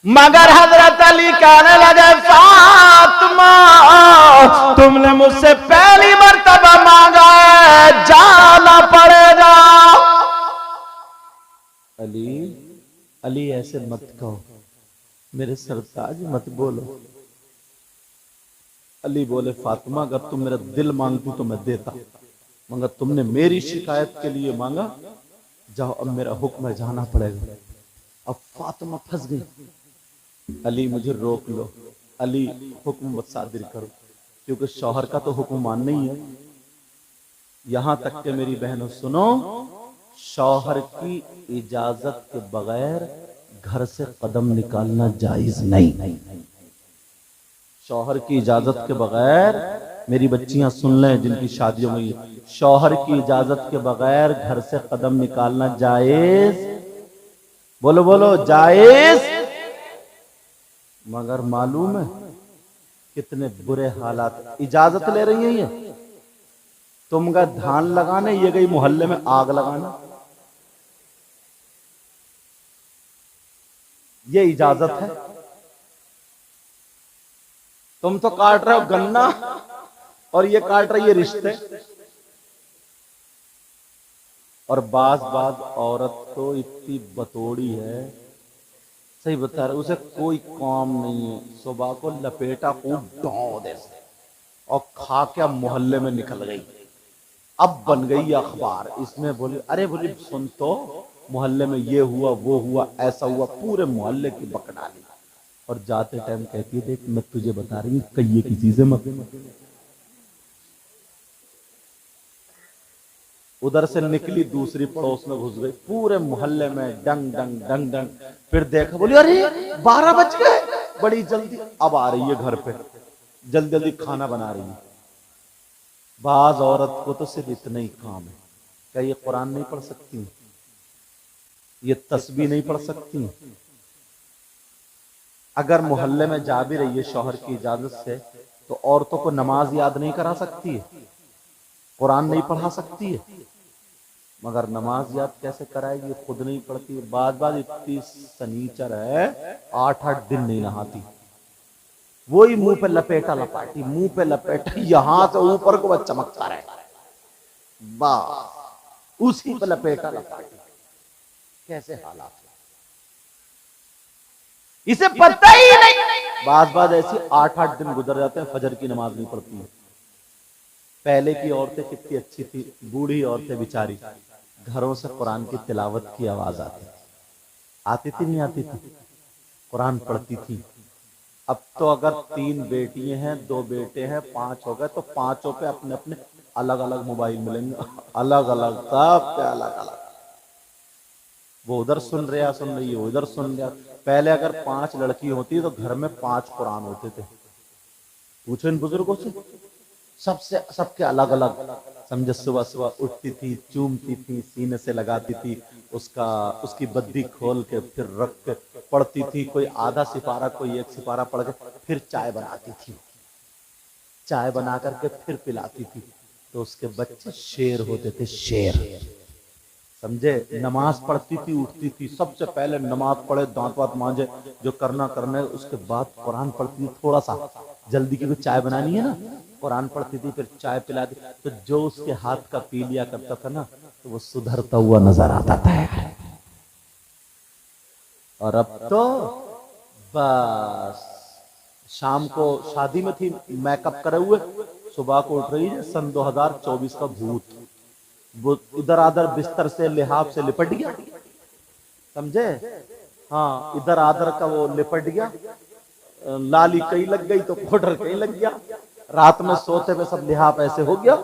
मगर हजरत अली कहने लगे फातिमा तुमने मुझसे पहली मर्तबा मांगा है, जाना पड़ेगा। अली अली ऐसे मत कहो, मेरे सरताज मत बोलो। अली बोले फातिमा अगर तुम मेरा दिल मांगती तो मैं देता, मगर तुमने मेरी शिकायत के लिए मांगा, जाओ अब मेरा हुक्म है, जाना पड़ेगा। अब फातिमा फंस गई, अली मुझे रोक लो, अली हुक्म मत सादिर करो, क्योंकि शौहर का तो हुक्म मानना ही है। यहां तक के मेरी बहनों सुनो, शौहर की इजाजत के बगैर घर से कदम निकालना जायज नहीं। शौहर की इजाजत के बगैर, मेरी बच्चियां सुन लें जिनकी शादियों में, शौहर की इजाजत के बगैर घर से कदम निकालना जायज, बोलो बोलो जायज। मगर मालूम है कितने बुरे हालात, इजाजत ले रही है ये, तुम गए धान लगाने, ये गई मोहल्ले में आग लगाने, ये इजाजत है। तुम तो काट रहे हो गन्ना और ये काट रही है रिश्ते। और बाज औरत तो इतनी बतौड़ी है, सही बता रहे, उसे कोई काम नहीं है, सुबह को लपेटा खूब डौ दे और खा के मोहल्ले में निकल गई। अब बन गई अखबार, इसमें बोली अरे बोली सुन तो मोहल्ले में ये हुआ वो हुआ ऐसा हुआ, पूरे मोहल्ले की बकड़ा ली। और जाते टाइम कहती है देख मैं तुझे बता रही हूँ कहिए की चीजें मत। उधर से निकली दूसरी पड़ोस में घुस गई, पूरे मोहल्ले में डंग डंग डंग डंग। फिर देखा बोली अरे 12 बज गए, बड़ी जल्दी अब आ रही है घर पे, जल्दी जल्दी खाना बना रही है। बाज औरत को तो सिर्फ इतना ही काम है, क्या ये कुरान नहीं पढ़ सकती, ये तस्बीह नहीं पढ़ सकती? अगर मोहल्ले में जा भी रही है शौहर की इजाजत से, तो औरतों को नमाज याद नहीं करा सकती है, कुरान नहीं पढ़ा सकती है, मगर नमाज याद कैसे कराएगी, खुद नहीं पढ़ती। बात इतनी सनीचर है, 8-8 दिन नहीं नहाती, वही मुंह पे लपेटा लपाटी, मुंह पे लपेटा, यहां से ऊपर को वह चमकता रहे, बस उसी पे लपेटा लपाटी। कैसे हालात, इसे पता ही नहीं। बात ऐसी 8-8 दिन गुजर जाते हैं, फजर की नमाज नहीं पढ़ती है। पहले की औरतें कितनी अच्छी थी, बूढ़ी औरतें बेचारी, घरों से कुरान की तिलावत की आवाज आती थी नहीं आती थी, कुरान पढ़ती थी। अब तो अगर 3 बेटियां हैं 2 बेटे हैं 5 हो गए, तो 5 पे अपने अपने अलग अलग मोबाइल मिलेंगे, अलग अलग, सब पे अलग अलग। वो उधर सुन रही है उधर सुन रहा। पहले अगर 5 लड़की होती तो घर में 5 कुरान होते थे। पूछो इन बुजुर्गों से, सबके अलग अलग। समझे, सुबह सुबह उठती थी, चूमती थी, सीने से लगाती थी, उसकी बद्दी खोल के फिर रख के पढ़ती थी, कोई आधा सिपारा कोई 1 सिपारा पढ़ के फिर चाय बनाती थी, चाय बना करके फिर पिलाती थी। तो उसके बच्चे शेर होते थे, शेर। समझे, नमाज पढ़ती थी, उठती थी, सबसे पहले नमाज पढ़े, दांत वात मांजे, जो करना करना है, उसके बाद कुरान पढ़ती थी। थोड़ा सा जल्दी की कुछ चाय बनानी है ना, कुरान पढ़ती थी, फिर चाय पिलाती। तो जो उसके हाथ का पी लिया करता था ना, तो वो सुधरता हुआ नजर आता था। और अब तो बस शाम को शादी में थी, मेकअप करे हुए, सुबह को उठ रही है, सन 2024 का भूत, वो इधर आधर बिस्तर से लिहाफ से लिपट गया। समझे, हाँ, इधर आधर का वो लिपट गया, लाली कहीं लग गई तो पाउडर कहीं लग गया, रात में सोते में सब लिहाफ ऐसे हो गया।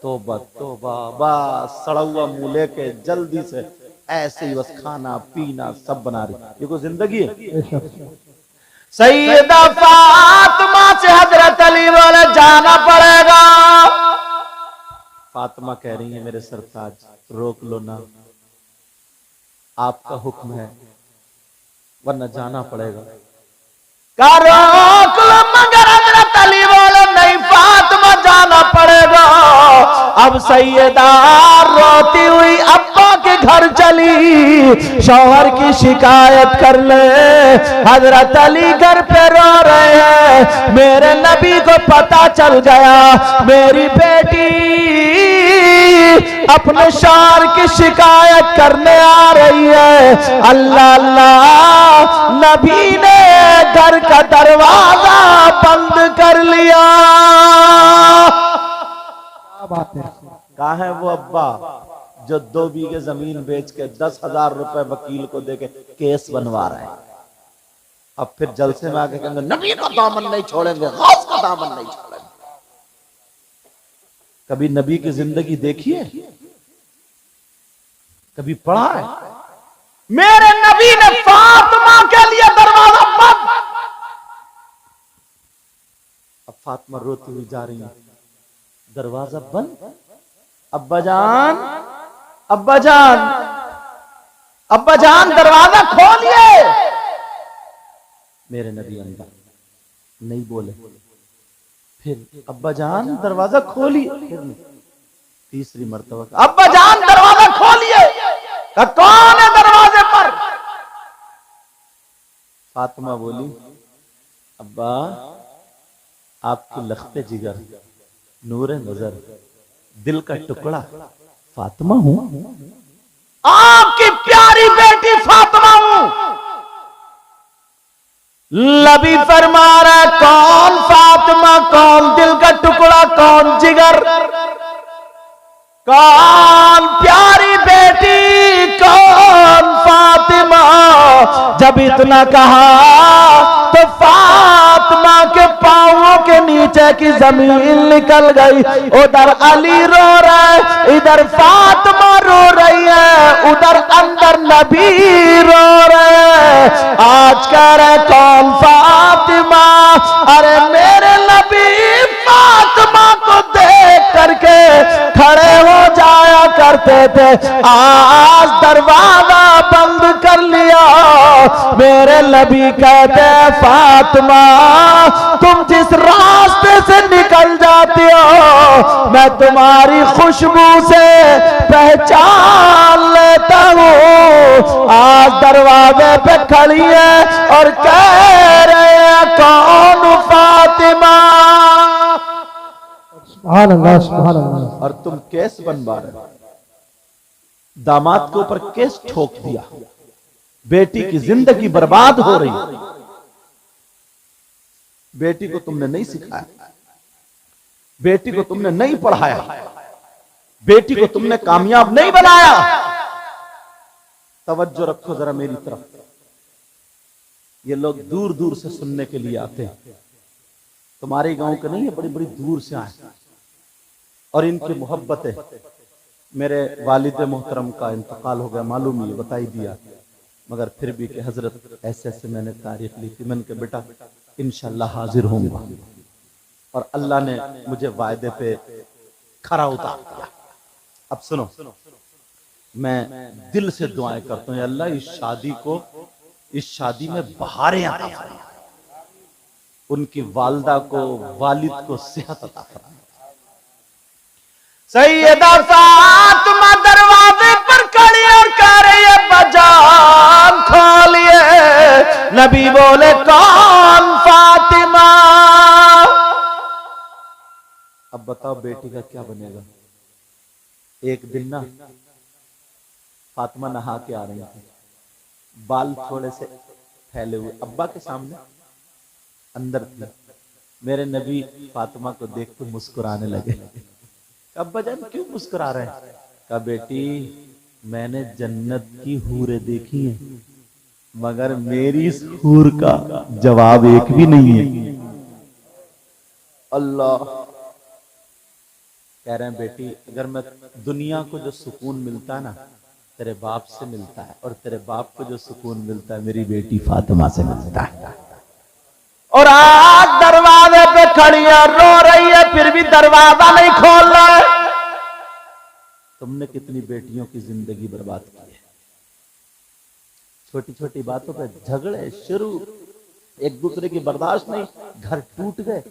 तो बस सड़ा हुआ मुंह लेके जल्दी से ऐसे ही बस खाना पीना सब बना रही। ये कोई जिंदगी है? सैयदा फातिमा से हजरत अली बोले जाना पड़ेगा। फातिमा कह रही है मेरे सरताज रोक लो ना, आपका हुक्म है, वरना जाना पड़ेगा। का रोक लो, मगर हजरत अली बोले नहीं फातिमा जाना पड़ेगा। अब सैयदा रोती हुई अब्बा के घर चली, शौहर की शिकायत कर ले। हजरत अली घर पे रो रहे हैं, मेरे नबी को पता चल गया मेरी बेटी अपने शौहर की शिकायत करने आ रही है। अल्लाह अल्लाह, नबी ने घर का दरवाजा बंद कर लिया। बात है। कहा है वो अब्बा जो 2 बीघे जमीन बेच के 10,000 रुपए वकील को देके केस बनवा रहे हैं। अब फिर जलसे में आके कहेंगे नबी का दामन नहीं छोड़ेंगे, गौस का दामन नहीं छोड़ेंगे। कभी नबी की जिंदगी देखी है? कभी पढ़ा है? मेरे नबी ने फातिमा के लिए दरवाजा बंद। अब फातिमा रोती हुई जा रही है, दरवाजा बंद। अब्बा जान, अब्बा जान, अब्बा जान दरवाजा खोलिए। मेरे नबी अंदर नहीं बोले। फिर अब्बा जान दरवाजा खोलिए। फिर नहीं, तीसरी मर्तबा अब्बा जान दरवाजा खोलिए। कौन है दरवाजे पर? फातिमा बोली अब्बा आपकी लख्ते जिगर, नूरे नजर, दिल का टुकड़ा फातिमा हूं, आपकी प्यारी बेटी फातिमा हूं। नबी फरमा रहा कौन फातिमा, कौन दिल का टुकड़ा, कौन जिगर, कौन प्यारी बेटी, कौन फातिमा। जब इतना कहा तो फातिमा के पांवों के नीचे की जमीन निकल गई। उधर अली रो रहा है, इधर फातिमा रो रही है, उधर अंदर नबी रो रहे हैं। आज कह रहे कौन फातिमा? अरे मेरे नबी फातिमा को देख करके खड़े हो जाया करते थे, आज दरवाजा बंद कर लिया। मेरे नबी कहते फातिमा तुम जिस रास्ते से निकल जाती हो मैं तुम्हारी खुशबू से पहचान लेता हूँ। आज दरवाजे पे खड़ी है और कह रहे हैं कौन फातिमा। सुभान अल्लाह, सुभान अल्लाह। और तुम केस बनवा रहे, दामाद के ऊपर केस ठोक दिया, बेटी की जिंदगी बर्बाद हो रही। बेटी को तुमने नहीं सिखाया, बेटी को तुमने नहीं पढ़ाया, बेटी को तुमने कामयाब नहीं बनाया। तवज्जो रखो जरा मेरी तरफ। ये लोग दूर दूर से सुनने के लिए आते हैं, तुम्हारे गांव के नहीं है, बड़ी बड़ी दूर से आए। और इनकी मोहब्बतें, मेरे वालिद मोहतरम का इंतकाल हो गया, मालूम ही बता ही दिया, मगर फिर भी कि हजरत ऐसे ऐसे मैंने तारीख ली थी। मैंने कहा बेटा इंशाल्लाह हाजिर होऊंगा, और अल्लाह ने मुझे वायदे पे खरा उतार दिया। अब सुनो, मैं दिल से दुआएं करता हूं अल्लाह इस शादी में बहारें अता फरमा, उनकी वालदा को, वालिद को सेहत अता फरमा। सैयदा फातिमा दरवाजे पर खड़ी और कह रही है बजान खोलिए। नबी बोले कौन फातिमा? अब बताओ बेटी का क्या बनेगा? एक दिन ना फातिमा नहा के आ रही थी, बाल थोड़े से फैले हुए, अब्बा के सामने अंदर थी। मेरे नबी फातिमा को देख के मुस्कुराने लगे। अब्बा जान क्यों मुस्कुरा रहे हैं? कहा बेटी मैंने जन्नत की हूरें देखी हैं, मगर मेरी इस हूर का जवाब एक भी नहीं है। अल्लाह कह रहे हैं बेटी अगर मैं दुनिया को जो सुकून मिलता है ना तेरे बाप से मिलता है, और तेरे बाप को जो सुकून मिलता है मेरी बेटी फातिमा से मिलता है। और आज दरवाजे पे खड़ी है, रो रही है, फिर भी दरवाजा नहीं खोल रहा है। तुमने कितनी बेटियों की जिंदगी बर्बाद की है। छोटी छोटी बातों पे झगड़े शुरू, एक दूसरे की बर्दाश्त नहीं, घर टूट गए,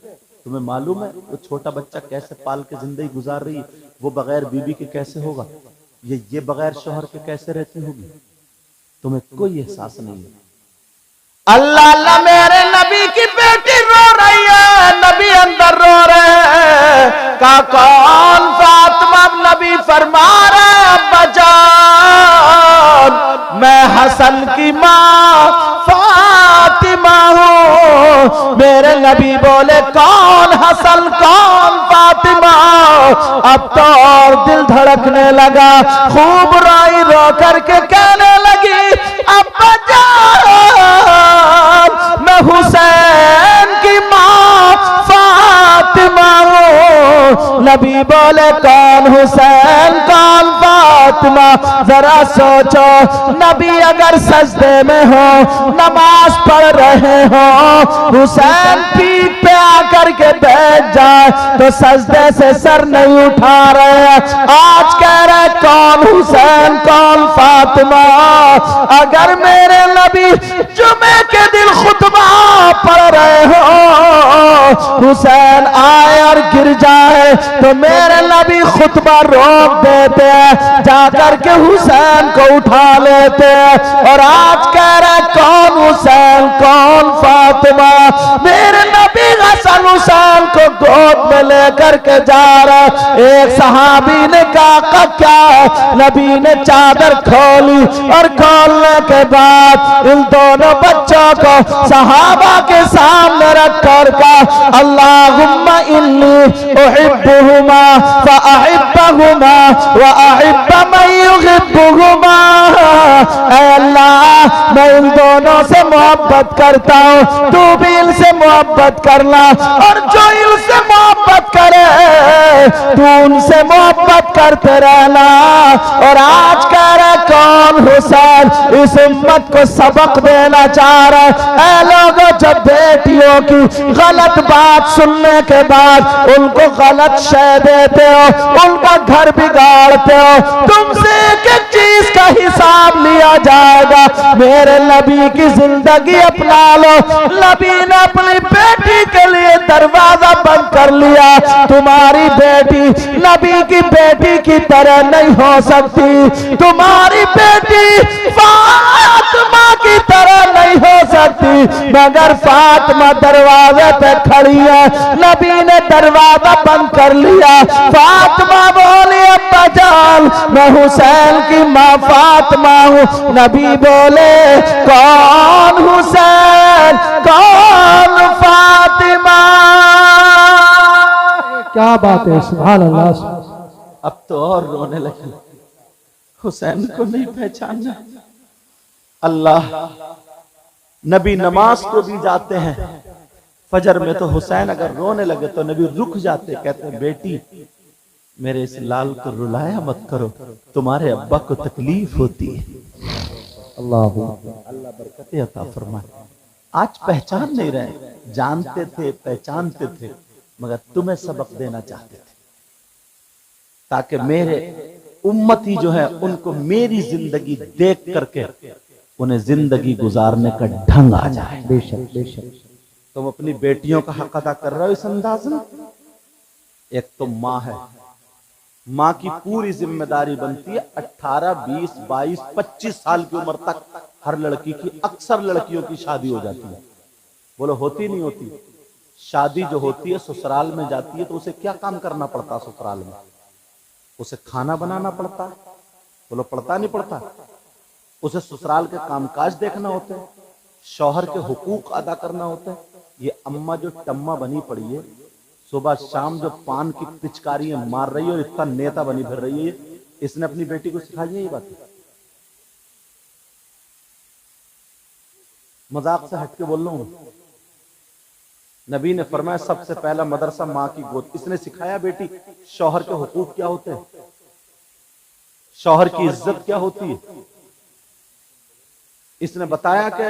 तुम्हें मालूम है वो छोटा बच्चा कैसे पाल के जिंदगी गुजार रही है, वो बगैर बीबी के कैसे होगा, ये बगैर शोहर के कैसे रहती होगी, तुम्हें कोई एहसास नहीं है। अल्लाह अल्लाह मेरे नबी की बेटी रो रही है, नबी अंदर रो रहे हैं, का कौन फातिमा, नबी फरमा रहे अब्बा जान मैं हसन की माँ फातिमा हूँ। मेरे नबी बोले कौन हसन कौन फातिमा, अब तो और दिल धड़कने लगा, खूब रोई रो करके कहने लगी अब्बा जान मैं हुसैन की माँ फातिमा हूँ। नबी बोले कौन हुसैन कौन फातिमा, जरा सोचो नबी अगर सजदे में हो नमाज पढ़ रहे हो, हुसैन पीठ पे आकर के बैठ जाए तो सजदे से सर नहीं उठा रहे, आज कह रहे कौन हुसैन कौन फातिमा। अगर मेरे नबी जुमे के दिन खुतबा पढ़ रहे हो, हुसैन आए और गिर जाए तो मेरे नबी खुतबा रोक देते हैं, जाकर के हुसैन को उठा लेते हैं, और आज कह रहे कौन हुसैन कौन फातिमा। मेरे नबी हसन हुसैन को गोद में लेकर के जा रहा, एक सहाबी ने कहा क्या, नबी ने चादर खोली और खोलने के बाद इन दोनों बच्चों को सहाबा के सामने रख कर कहा अल्लाहुम्मा इन्नी उहिब्बुहुमा फअहिब्बहुमा व अहिब्ब मन युहिब्बुहुमा। ऐ अल्लाह मैं इन दोनों से मोहब्बत करता हूँ, तू भी इनसे मोहब्बत करना, और जो इनसे मोहब्बत करे तू उनसे मोहब्बत करते रहना। और आज कह रहे कौन हुसैन, इस उम्मत को सबक देना चाह रहा है। ऐ लोगों जब बेटियों की गलत बात सुनने के बाद उनको गलत शय देते हो, उनका घर बिगाड़ते हो, तुमसे एक एक चीज का हिसाब लिया जाएगा। मेरे नबी की जिंदगी अपना लो, नबी ने अपनी बेटी के लिए दरवाजा बंद कर लिया, तुम्हारी बेटी नबी की बेटी की तरह नहीं हो सकती, तुम्हारी बेटी फातिमा की तरह नहीं हो सकती, मगर फातिमा दरवाजे पे खड़ी है, नबी ने दरवाजा बंद कर लिया। फातिमा बोली अब्बा जान मैं हुसैन की माँ फातिमा हूँ। नबी बोले कौन हुसैन कौन फातिमा। क्या बात है, सुभान अल्लाह। अब तो और रोने लगे, हुसैन को नहीं पहचानना। अल्लाह नबी नमाज को भी जाते हैं, फजर में तो हुसैन अगर रोने लगे तो नबी रुक जाते, कहते हैं बेटी मेरे इस लाल को रुलाया मत करो, तुम्हारे अब्बा को तकलीफ होती है। अल्लाह बरकतें अता फरमाए। आज पहचान नहीं रहे, जानते थे पहचानते थे, मगर तुम्हें सबक देना चाहते थे ताकि मेरे उम्मती जो है उनको मेरी जिंदगी देख करके उन्हें जिंदगी गुजारने का ढंग आ जाए। बेशक बेशक। तुम अपनी बेटियों का हक अदा कर रहे हो इस अंदाज में। एक तो माँ है, माँ की पूरी जिम्मेदारी बनती है 18, 20, 22, 25 साल की उम्र तक हर लड़की की, अक्सर लड़कियों की शादी हो जाती है। बोलो होती नहीं होती? शादी जो होती है ससुराल में जाती है तो उसे क्या काम करना पड़ता है ससुराल में? उसे खाना बनाना पड़ता है। बोलो पड़ता नहीं पड़ता? उसे ससुराल के कामकाज देखना होते हैं, शौहर के हुकूक अदा करना होता है। ये अम्मा जो टम्मा बनी पड़ी है, सुबह शाम जो पान की पिचकारियां मार रही है और इतना नेता बनी फिर रही है, इसने अपनी बेटी को सिखाई है ये बात? मजाक से हटके बोल रहा हूं। नबी ने फरमाया सबसे पहला मदरसा माँ की गोद। इसने सिखाया बेटी शौहर के हुकूक क्या होते हैं, शौहर की इज्जत क्या होती है। इसने बताया कि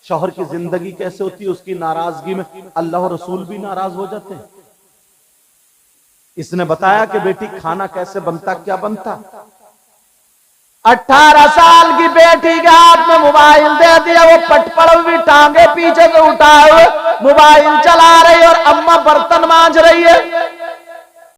शौहर की जिंदगी कैसे होती है, उसकी नाराजगी में अल्लाह और रसूल भी नाराज हो जाते हैं। इसने बताया कि बेटी खाना कैसे बनता क्या बनता। 18 साल की बेटी के हाथ में मोबाइल दे दिया, वो पटपड़ भी टांगे पीछे से उठाए हुए मोबाइल चला रही और अम्मा बर्तन मांज रही है।